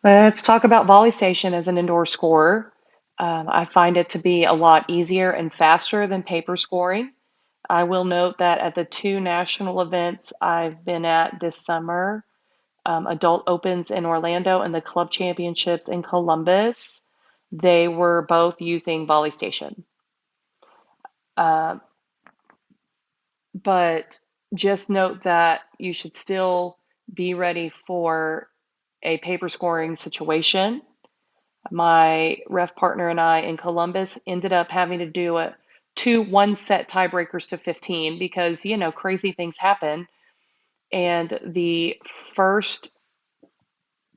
Let's talk about VolleyStation as an indoor scorer. I find it to be a lot easier and faster than paper scoring. I will note that at the two national events I've been at this summer, Adult Opens in Orlando and the Club Championships in Columbus, they were both using VolleyStation. Uh, but just note that you should still be ready for a paper scoring situation. My ref partner and I in Columbus ended up having to do two one-set tiebreakers to 15 because, crazy things happen. And the first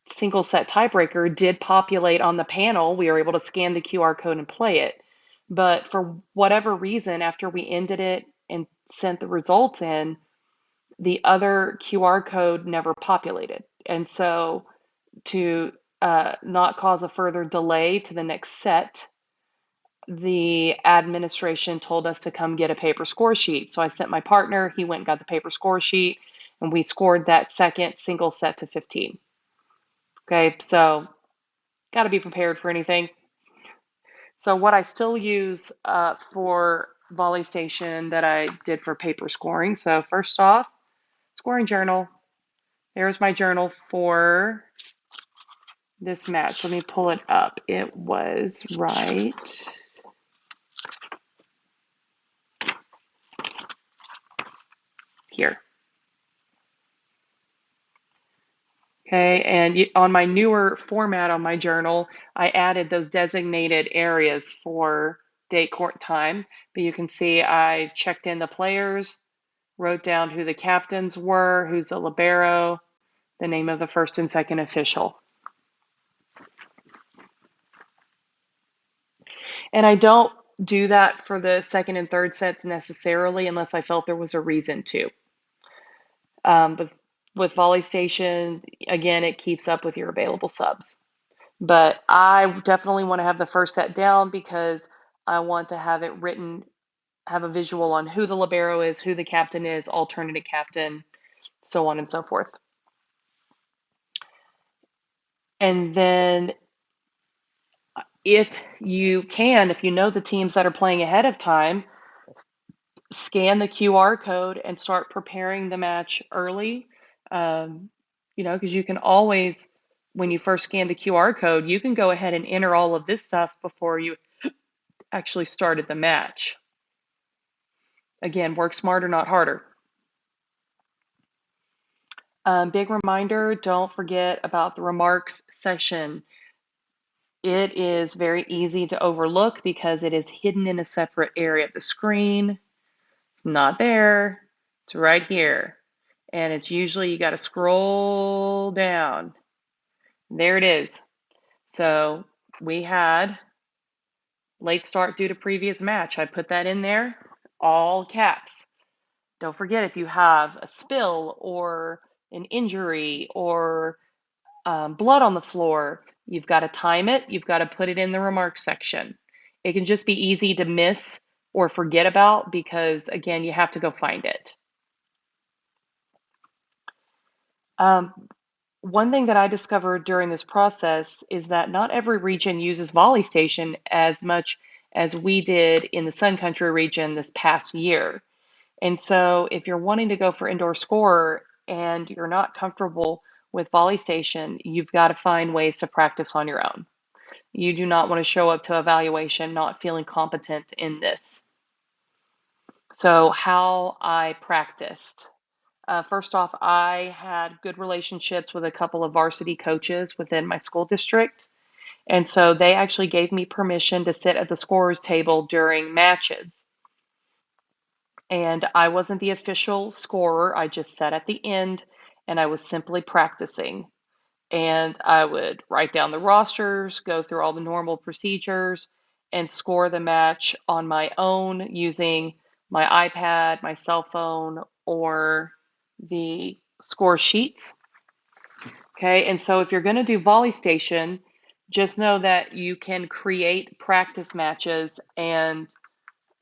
single set tiebreaker did populate on the panel. We were able to scan the QR code and play it. But for whatever reason, after we ended it and sent the results in, the other QR code never populated. And so to not cause a further delay to the next set, the administration told us to come get a paper score sheet. So I sent my partner, he went and got the paper score sheet, and we scored that second single set to 15. Okay, so got to be prepared for anything. So what I still use for VolleyStation that I did for paper scoring. So first off, scoring journal. There's my journal for this match. Let me pull it up. It was right here. Okay, and on my newer format on my journal, I added those designated areas for date, court, time. But you can see I checked in the players, wrote down who the captains were, who's the libero, the name of the first and second official. And I don't do that for the second and third sets necessarily unless I felt there was a reason to. But with VolleyStation, again, it keeps up with your available subs. But I definitely want to have the first set down because I want to have it written, have a visual on who the libero is, who the captain is, alternate captain, so on and so forth. And then if you can, if you know the teams that are playing ahead of time, scan the QR code and start preparing the match early. Because you can always, when you first scan the QR code, you can go ahead and enter all of this stuff before you actually started the match. Again, work smarter, not harder. Big reminder, don't forget about the remarks section. It is very easy to overlook because it is hidden in a separate area of the screen. It's not there. It's right here. And it's usually you got to scroll down. There it is. So we had late start due to previous match. I put that in there, all caps. Don't forget if you have a spill or an injury or blood on the floor, you've got to time it. You've got to put it in the remarks section. It can just be easy to miss or forget about because, again, you have to go find it. One thing that I discovered during this process is that not every region uses VolleyStation as much as we did in the Sun Country region this past year. And so if you're wanting to go for indoor scorer and you're not comfortable with VolleyStation, you've got to find ways to practice on your own. You do not want to show up to evaluation not feeling competent in this. So how I practiced. First off, I had good relationships with a couple of varsity coaches within my school district. And so they actually gave me permission to sit at the scorer's table during matches. And I wasn't the official scorer. I just sat at the end and I was simply practicing. And I would write down the rosters, go through all the normal procedures, and score the match on my own using my iPad, my cell phone, or the score sheets. Okay, and so if you're going to do VolleyStation, just know that you can create practice matches and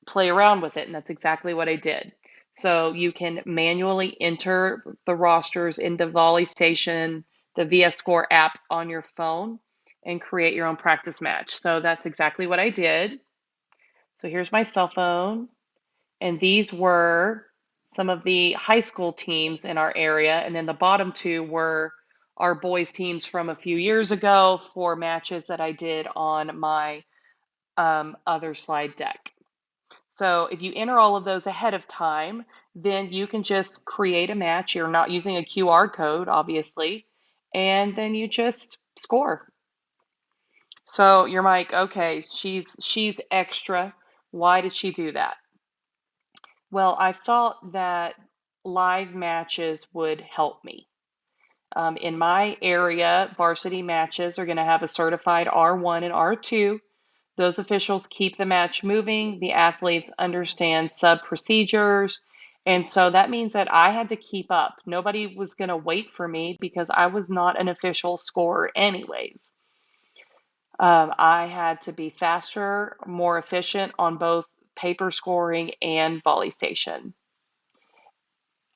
play around with it, and that's exactly what I did. So you can manually enter the rosters into VolleyStation the VS Score app on your phone and create your own practice match. So that's exactly what I did. So here's my cell phone, and these were some of the high school teams in our area, and then the bottom two were our boys teams from a few years ago for matches that I did on my other slide deck. So if you enter all of those ahead of time, then you can just create a match. You're not using a QR code, obviously, and then you just score. So you're like, okay, she's extra. Why did she do that? Well, I thought that live matches would help me. In my area, varsity matches are going to have a certified R1 and R2. Those officials keep the match moving. The athletes understand sub procedures. And so that means that I had to keep up. Nobody was going to wait for me because I was not an official scorer, anyways. I had to be faster, more efficient on both paper scoring and VolleyStation.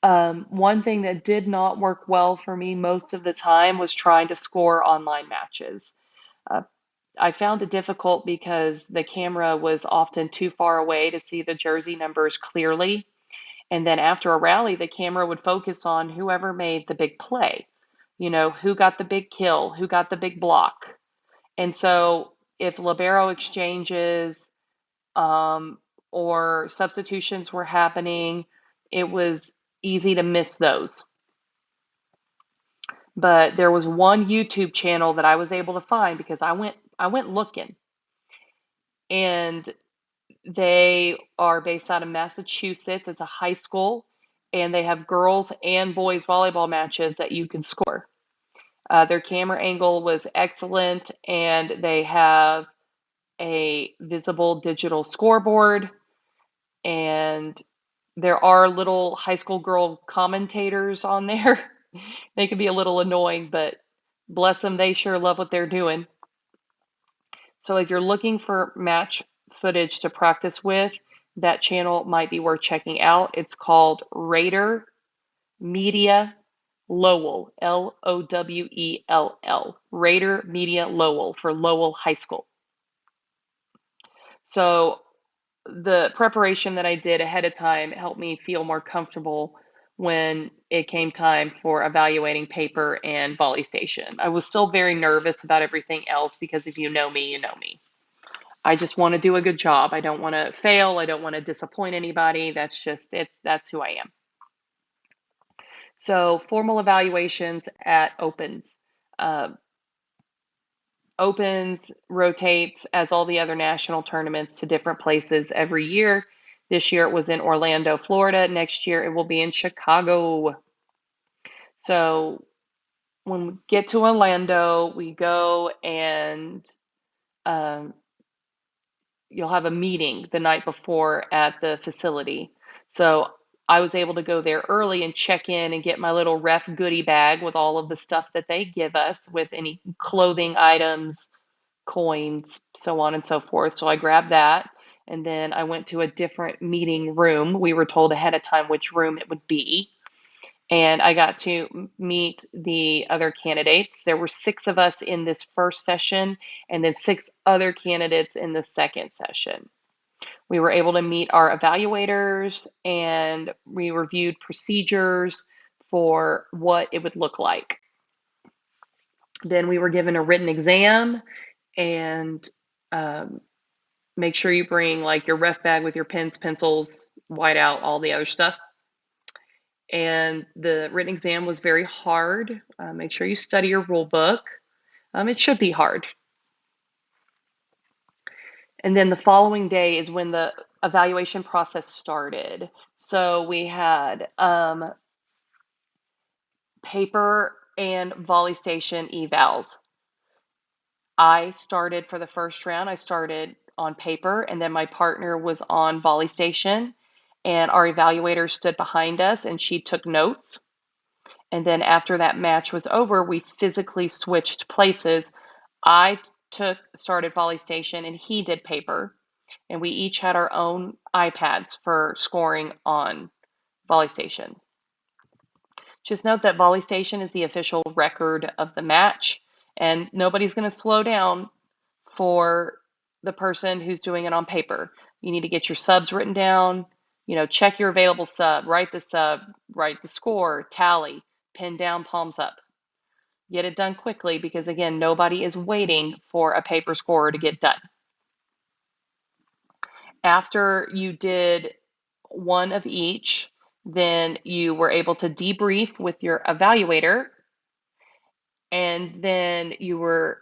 One thing that did not work well for me most of the time was trying to score online matches. Uh, I found it difficult because the camera was often too far away to see the jersey numbers clearly. And then after a rally, the camera would focus on whoever made the big play. You know, who got the big kill, who got the big block. And so if libero exchanges or substitutions were happening, it was easy to miss those. But there was one YouTube channel that I was able to find because I went looking, and they are based out of Massachusetts. It's a high school, and they have girls and boys volleyball matches that you can score. Their camera angle was excellent, and they have a visible digital scoreboard, and there are little high school girl commentators on there. They can be a little annoying, but bless them, they sure love what they're doing. So if you're looking for match footage to practice with, that channel might be worth checking out. It's called Raider Media Lowell, Lowell, Raider Media Lowell for Lowell High School. So the preparation that I did ahead of time helped me feel more comfortable when it came time for evaluating paper and VolleyStation. I was still very nervous about everything else because if you know me, you know me. I just want to do a good job. I don't want to fail. I don't want to disappoint anybody. That's who I am. So formal evaluations at opens. Uh, opens rotates as all the other national tournaments to different places every year. This year it was in Orlando, Florida. Next year it will be in Chicago. So when we get to Orlando, we go and um, you'll have a meeting the night before at the facility. So I was able to go there early and check in and get my little ref goodie bag with all of the stuff that they give us with any clothing items, coins, so on and so forth. So I grabbed that, and then I went to a different meeting room. We were told ahead of time which room it would be. And I got to meet the other candidates. There were 6 of us in this first session, and then 6 other candidates in the second session. We were able to meet our evaluators, and we reviewed procedures for what it would look like. Then we were given a written exam, and make sure you bring like your ref bag with your pens, pencils, whiteout, all the other stuff. And the written exam was very hard. Make sure you study your rule book. It should be hard. And then the following day is when the evaluation process started. So we had paper and VolleyStation evals. I started for the first round. I started on paper, and then my partner was on VolleyStation, and our evaluator stood behind us, and she took notes. And then after that match was over, we physically switched places. I started VolleyStation, and he did paper, and we each had our own iPads for scoring on VolleyStation. Just note that VolleyStation is the official record of the match, and nobody's going to slow down for the person who's doing it on paper. You need to get your subs written down, check your available sub, write the score, tally, pin down, palms up. Get it done quickly because, again, nobody is waiting for a paper score to get done. After you did one of each, then you were able to debrief with your evaluator, and then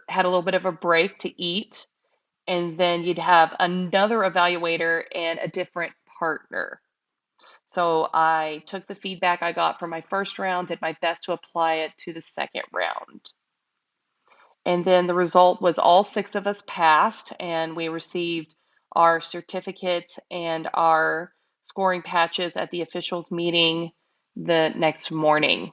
had a little bit of a break to eat, and then you'd have another evaluator and a different partner. So I took the feedback I got from my first round, did my best to apply it to the second round. And then the result was all 6 of us passed, and we received our certificates and our scoring patches at the officials meeting the next morning.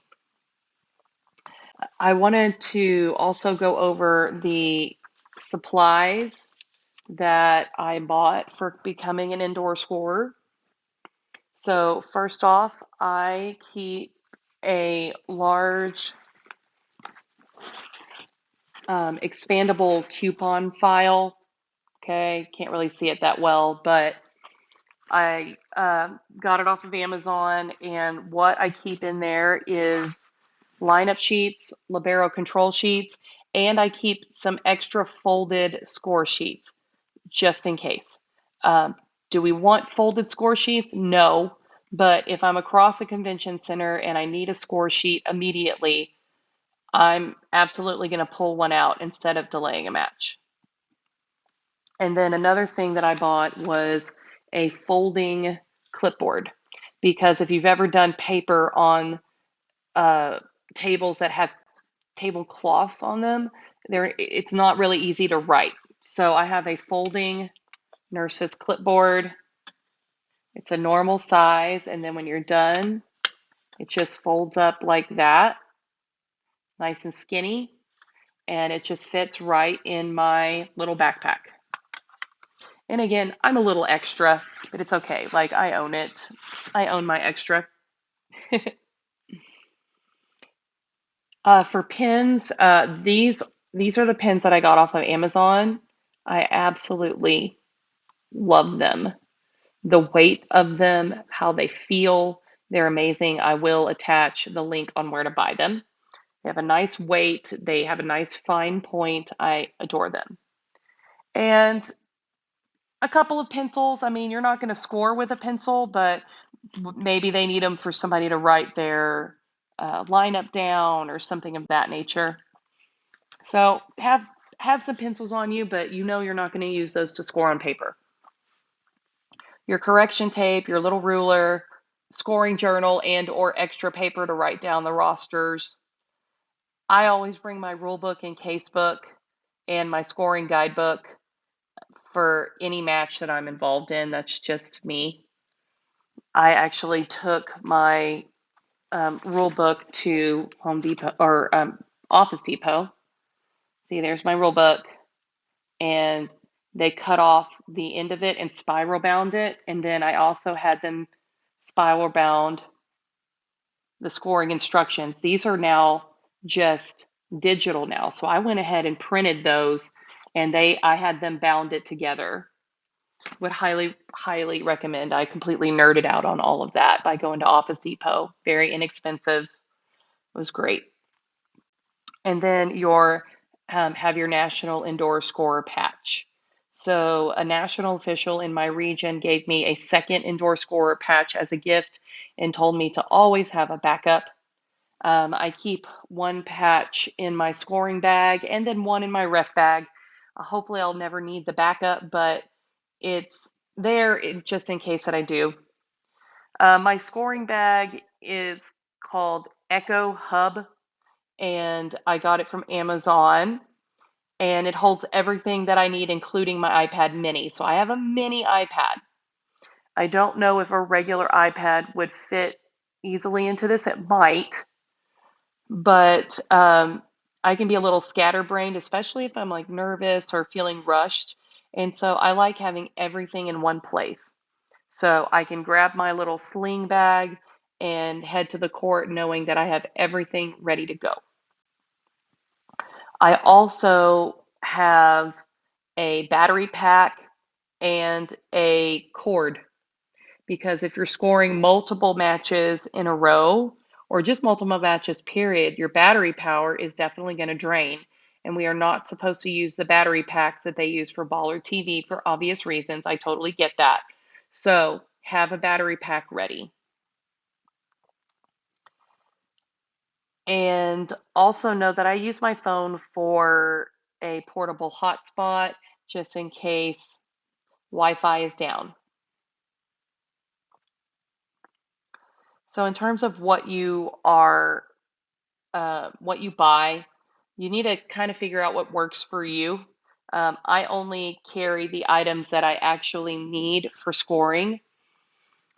I wanted to also go over the supplies that I bought for becoming an indoor scorer. So first off, I keep a large expandable coupon file. Okay, can't really see it that well, but I got it off of Amazon, and what I keep in there is lineup sheets, libero control sheets, and I keep some extra folded score sheets just in case. Do we want folded score sheets? No, but if I'm across a convention center and I need a score sheet immediately, I'm absolutely going to pull one out instead of delaying a match. And then another thing that I bought was a folding clipboard, because if you've ever done paper on tables that have tablecloths on them, it's not really easy to write. So I have a folding nurse's clipboard. It's a normal size, and then when you're done, it just folds up like that, nice and skinny, and it just fits right in my little backpack. And again, I'm a little extra, but it's okay. Like, I own it. I own my extra. For pins, these are the pins that I got off of Amazon. I absolutely love them. The weight of them, how they feel, they're amazing. I will attach the link on where to buy them. They have a nice weight. They have a nice fine point. I adore them. And a couple of pencils. I mean, you're not going to score with a pencil, but maybe they need them for somebody to write their lineup down or something of that nature. So have some pencils on you, but you're not going to use those to score on paper. Your correction tape, your little ruler, scoring journal, and or extra paper to write down the rosters. I always bring my rule book and case book and my scoring guidebook for any match that I'm involved in. That's just me. I actually took my rule book to Home Depot or Office Depot. See, there's my rule book, and they cut off the end of it and spiral bound it, and then I also had them spiral bound the scoring instructions. These are now just digital now, so I went ahead and printed those, and I had them bound it together. Would highly recommend. I completely nerded out on all of that by going to Office Depot. Very inexpensive. It was great. And then have your national indoor scorer patch. So a national official in my region gave me a second indoor scorer patch as a gift and told me to always have a backup. I keep one patch in my scoring bag and then one in my ref bag. Hopefully I'll never need the backup, but it's there just in case that I do. My scoring bag is called Echo Hub, and I got it from Amazon, and it holds everything that I need, including my iPad mini. So I have a mini iPad. I don't know if a regular iPad would fit easily into this. It might, but I can be a little scatterbrained, especially if I'm like nervous or feeling rushed. And so I like having everything in one place. So I can grab my little sling bag and head to the court knowing that I have everything ready to go. I also have a battery pack and a cord, because if you're scoring multiple matches in a row or just multiple matches, period, your battery power is definitely going to drain. And we are not supposed to use the battery packs that they use for ball or TV for obvious reasons. I totally get that. So have a battery pack ready. And also know that I use my phone for a portable hotspot just in case Wi-Fi is down. So in terms of what you buy, you need to kind of figure out what works for you. I only carry the items that I actually need for scoring.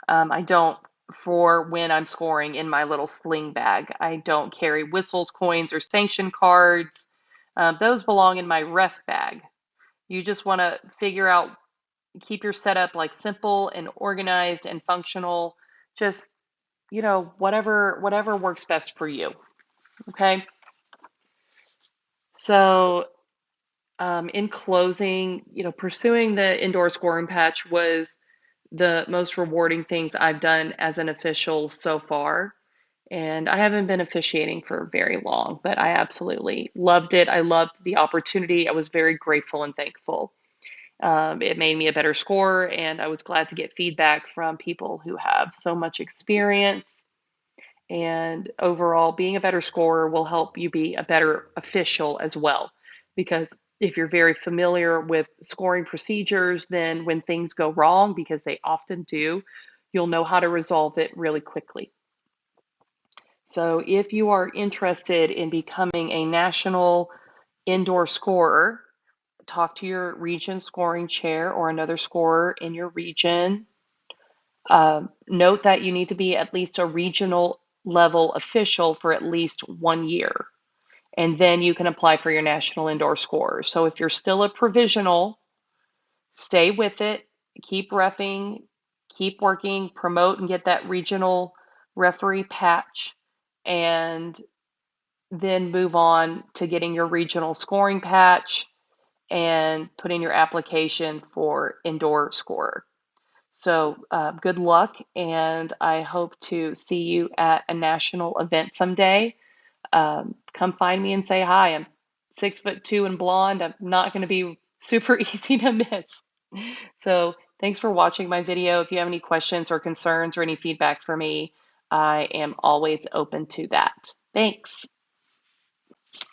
I don't for when I'm scoring in my little sling bag. I don't carry whistles, coins, or sanction cards. Those belong in my ref bag. You just want to figure out, keep your setup like simple and organized and functional. Just, whatever works best for you. Okay. So, in closing, pursuing the indoor scoring patch was the most rewarding things I've done as an official so far. And I haven't been officiating for very long, but I absolutely loved it. I loved the opportunity. I was very grateful and thankful. It made me a better scorer, and I was glad to get feedback from people who have so much experience. And overall, being a better scorer will help you be a better official as well. Because if you're very familiar with scoring procedures, then when things go wrong, because they often do, you'll know how to resolve it really quickly. So if you are interested in becoming a national indoor scorer, talk to your region scoring chair or another scorer in your region. Note that you need to be at least a regional level official for at least 1 year, and then you can apply for your national indoor scorer. So if you're still a provisional, stay with it, keep reffing, keep working, promote and get that regional referee patch, and then move on to getting your regional scoring patch and put in your application for indoor scorer. So good luck, and I hope to see you at a national event someday. Come find me and say hi. I'm 6'2" and blonde. I'm not going to be super easy to miss. So thanks for watching my video. If you have any questions or concerns or any feedback for me, I am always open to that. Thanks.